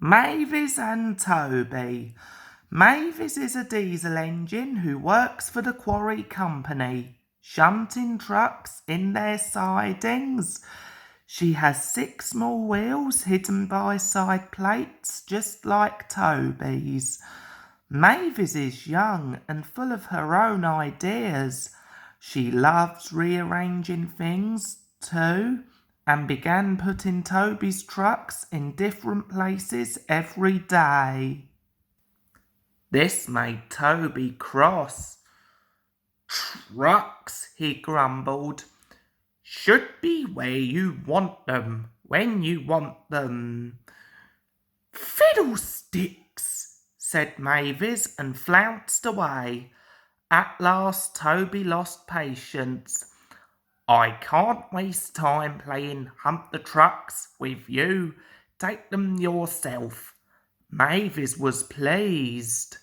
Mavis and Toby. Mavis is a diesel engine who works for the quarry company, shunting trucks in their sidings. She has 6 small wheels hidden by side plates, just like Toby's. Mavis is young and full of her own ideas. She loves rearranging things too, and began putting Toby's trucks in different places every day. This made Toby cross. "Trucks," he grumbled, "should be where you want them, when you want them." "Fiddlesticks," said Mavis and flounced away. At last Toby lost patience. "I can't waste time playing hunt the trucks with you. Take them yourself." Mavis was pleased.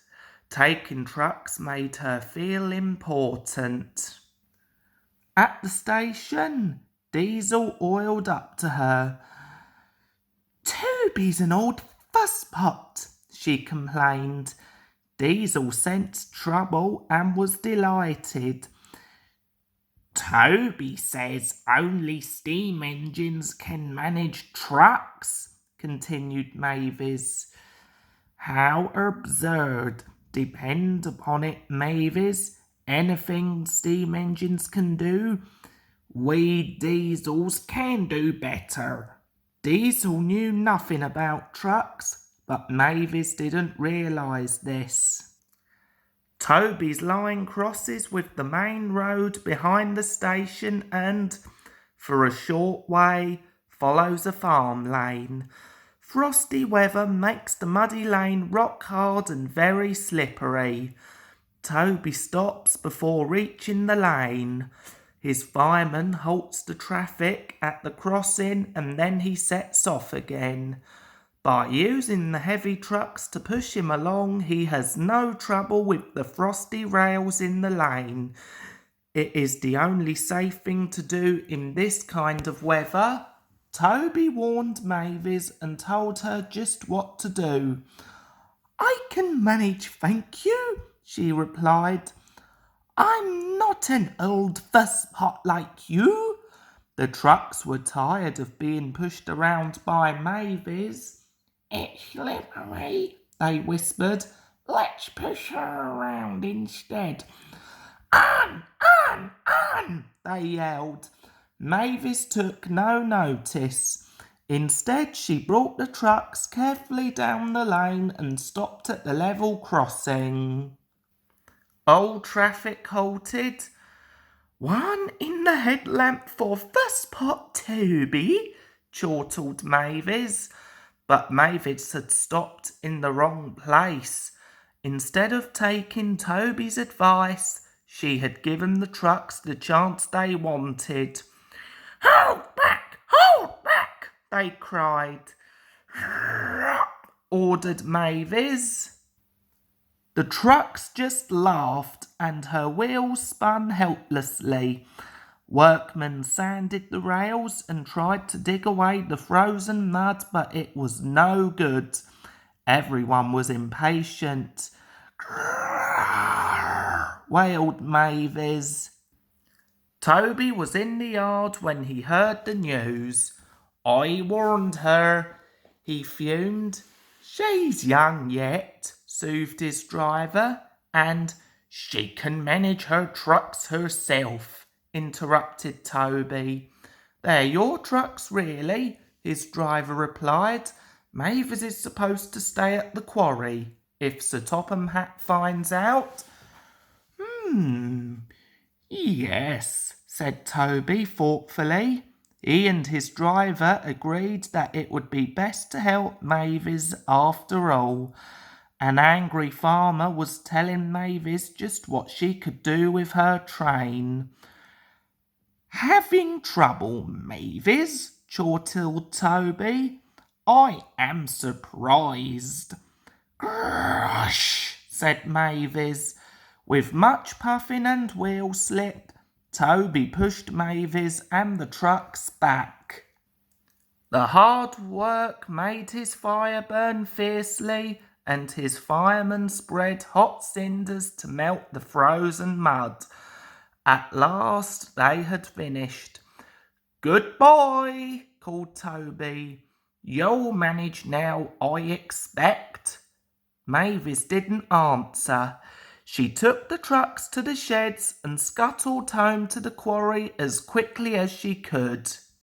Taking trucks made her feel important. At the station, Diesel oiled up to her. "Toby's an old fusspot," she complained. Diesel sensed trouble and was delighted. "Toby says only steam engines can manage trucks," continued Mavis. "How absurd. Depend upon it, Mavis. Anything steam engines can do, we diesels can do better." Diesel knew nothing about trucks, but Mavis didn't realise this. Toby's line crosses with the main road behind the station and, for a short way, follows a farm lane. Frosty weather makes the muddy lane rock hard and very slippery. Toby stops before reaching the lane. His fireman halts the traffic at the crossing and then he sets off again. By using the heavy trucks to push him along, he has no trouble with the frosty rails in the lane. It is the only safe thing to do in this kind of weather. Toby warned Mavis and told her just what to do. "I can manage, thank you," she replied. "I'm not an old fusspot like you." The trucks were tired of being pushed around by Mavis. "It's slippery," they whispered. "Let's push her around instead." On, they yelled. Mavis took no notice. Instead, she brought the trucks carefully down the lane and stopped at the level crossing. All traffic halted. "One in the headlamp for fusspot Toby," chortled Mavis. But Mavis had stopped in the wrong place. Instead of taking Toby's advice, she had given the trucks the chance they wanted. Hold back, they cried. Ordered Mavis. The trucks just laughed and her wheels spun helplessly. Workmen sanded the rails and tried to dig away the frozen mud, but it was no good. Everyone was impatient. Wailed Mavis. Toby was in the yard when he heard the news. "I warned her," he fumed. "She's young yet," soothed his driver, "and she can manage her trucks herself," interrupted Toby. "They're your trucks, really," his driver replied. "Mavis is supposed to stay at the quarry. If Sir Topham Hatt finds out—" "Yes," said Toby thoughtfully. He and his driver agreed that it would be best to help Mavis after all. An angry farmer was telling Mavis just what she could do with her train. "Having trouble, Mavis?" chortled Toby. "I am surprised." "Grush," said Mavis. With much puffing and wheel slip, Toby pushed Mavis and the trucks back. The hard work made his fire burn fiercely, and his firemen spread hot cinders to melt the frozen mud. At last they had finished. "Good boy," called Toby. "You'll manage now, I expect." Mavis didn't answer. She took the trucks to the sheds and scuttled home to the quarry as quickly as she could.